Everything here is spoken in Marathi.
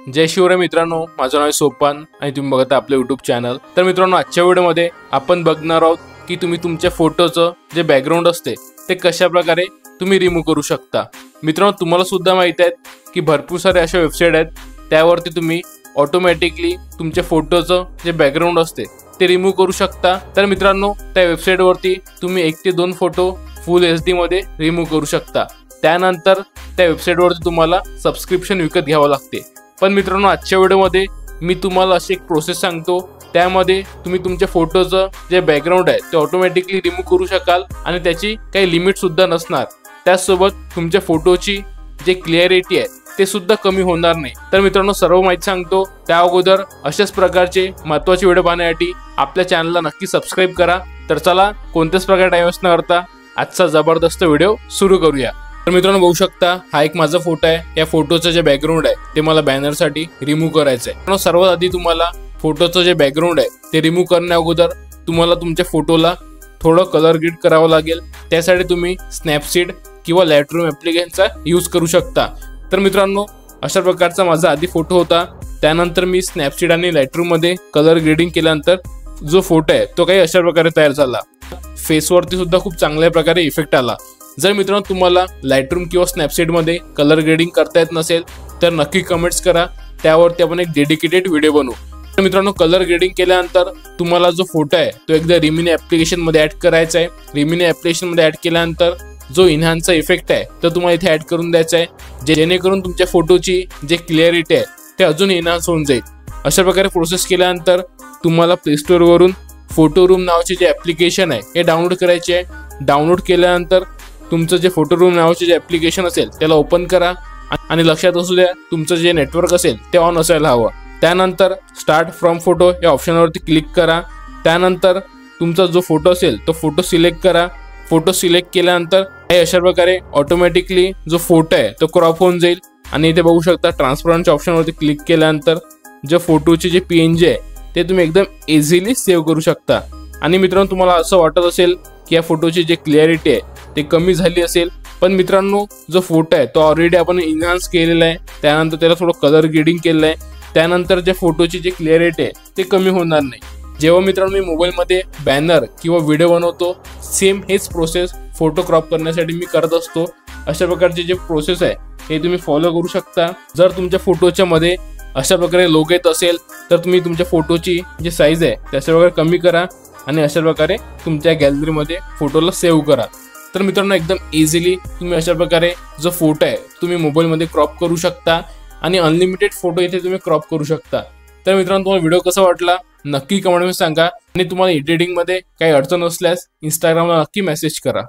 जय शिवराय मित्रांनो, माझं नाव आहे सोपान आणि तुम्ही बघता आपलं YouTube चॅनल। तर मित्रांनो, आजच्या व्हिडिओमध्ये आपण बघणार आहोत की तुम्ही तुमच्या फोटोचं जे बॅकग्राऊंड असते ते कशा प्रकारे तुम्ही रिमूव्ह करू शकता। मित्रांनो, तुम्हाला सुद्धा माहिती आहे की भरपूर सारे अशा वेबसाईट आहेत त्यावरती तुम्ही ऑटोमॅटिकली तुमच्या फोटोचं जे बॅकग्राऊंड असते ते रिमूव्ह करू शकता। तर मित्रांनो, त्या वेबसाईटवरती तुम्ही 1 ते 2 फोटो फुल HD मध्ये रिमूव्ह करू शकता। त्यानंतर त्या वेबसाईटवरती तुम्हाला सबस्क्रिप्शन विकत घ्यावं लागते। पण मित्रांनो, आजच्या व्हिडिओमध्ये मी तुम्हाला अशी एक प्रोसेस सांगतो, त्यामध्ये तुम्ही तुमच्या फोटोचं जे बॅकग्राऊंड आहे ते ऑटोमॅटिकली रिमूव्ह करू शकाल आणि त्याची काही लिमिट सुद्धा नसणार। त्याचसोबत तुमच्या फोटोची जे क्लिअरिटी आहे ते सुद्धा कमी होणार नाही। तर मित्रांनो, सर्व माहिती सांगतो त्या अगोदर अशाच प्रकारचे महत्त्वाचे व्हिडिओ पाहण्यासाठी आपल्या चॅनलला नक्की सबस्क्राइब करा। तर चला, कोणत्याच प्रकारे टाइम वेस्ट न करता आजचा जबरदस्त व्हिडिओ सुरू करूया। तर मित्रांनो, बघू शकता हा एक माझा फोटो आहे। या फोटोचं जे बॅकग्राऊंड आहे ते मला बॅनरसाठी रिमूव्ह करायचं आहे। मित्रांनो, सर्वात आधी तुम्हाला फोटोचं जे बॅकग्राऊंड आहे ते रिमूव्ह करण्या अगोदर तुम्हाला तुमच्या फोटोला थोडं कलर ग्रेड करावं लागेल। त्यासाठी तुम्ही स्नॅपसीड किंवा लाईटरूम ॲप्लिकेशनचा यूज करू शकता। तर मित्रांनो, अशा प्रकारचा माझा आधी फोटो होता। त्यानंतर मी स्नॅपसीड आणि लाईटरूम मध्ये कलर ग्रेडिंग केल्यानंतर जो फोटो आहे तो काही अशा प्रकारे तयार झाला। फेसवरती सुद्धा खूप चांगल्या प्रकारे इफेक्ट आला। जर मित्रांनो तुम्हाला लाईटरूम किंवा स्नॅपसीड मध्ये कलर ग्रेडिंग करता येत नसेल तर नक्की कमेंट्स करा, त्यावरती आपण एक डेडिकेटेड व्हिडिओ बनवू। तर मित्रांनो, कलर ग्रेडिंग केल्यानंतर तुम्हाला जो फोटो आहे तो एकदा रिमिनी ॲप्लिकेशन मध्ये ऍड करायचा आहे। रिमिनी ॲप्लिकेशन मध्ये ऍड केल्यानंतर जो इन्हान्सचा इफेक्ट आहे तो तुम्हाला इथे ऍड करून द्यायचा आहे, जेणेकरून तुमच्या फोटोची जे क्लिअरिटी आहे ते अजून इन्हान्स होऊन जाईल। अशा प्रकारे प्रोसेस केल्यानंतर तुम्हाला प्ले स्टोर वरून फोटो रूम नावाचे जे ॲप्लिकेशन आहे हे डाउनलोड करायचे आहे। डाउनलोड केल्यानंतर तुमचं जे फोटो रूम नावाचे जे ॲप्लिकेशन असेल त्याला ओपन करा आणि लक्षात असू द्या तुमचं जे नेटवर्क असेल ते ऑन असायला हवं। त्यानंतर स्टार्ट फ्रॉम फोटो या ऑप्शनवरती क्लिक करा। त्यानंतर तुमचा जो फोटो असेल तो फोटो सिलेक्ट करा। फोटो सिलेक्ट केल्यानंतर अशा प्रकारे ऑटोमॅटिकली जो फोटो आहे तो क्रॉप होऊन जाईल आणि इथे बघू शकता ट्रान्सपरंटच्या ऑप्शनवरती क्लिक केल्यानंतर जो फोटोची जे PNG आहे ते तुम्ही एकदम इझिली सेव्ह करू शकता। आणि मित्रांनो, तुम्हाला असं वाटत असेल की या फोटोची जे क्लिअरिटी आहे ते कमी झाली असेल, पण मित्रांनो जो फोटो आहे तो ऑलरेडी आपण इन्हान्स केलेला आहे, त्यानंतर त्याला थोडं कलर ग्रेडिंग केलेलं आहे, त्यानंतर ज्या फोटोची जी क्लिअरिटी आहे ते कमी होणार नाही। जेव्हा मित्रांनो मी मोबाईलमध्ये बॅनर किंवा व्हिडिओ बनवतो, सेम हेच प्रोसेस फोटो क्रॉप करण्यासाठी मी करत असतो। अशा प्रकारचे जे प्रोसेस आहे हे तुम्ही फॉलो करू शकता। जर तुमच्या फोटोच्या मध्ये अशा प्रकारे लोगो येत असेल तर तुम्ही तुमच्या फोटोची जी साईज आहे त्याच्या प्रकारे कमी करा आणि अशा प्रकारे तुमच्या गॅलरीमध्ये फोटोला सेव्ह करा। तर मित्रांनो, एकदम इझिली तुम्ही अशा प्रकारे जो फोटो आहे तुम्ही मोबाईलमध्ये क्रॉप करू शकता आणि अनलिमिटेड फोटो इथे तुम्ही क्रॉप करू शकता। तर मित्रांनो, तुम्हाला व्हिडिओ कसा वाटला नक्की कमेंटमध्ये सांगा आणि तुम्हाला एडिटिंगमध्ये काही अडचण असल्यास इंस्टाग्रामला नक्की मेसेज करा।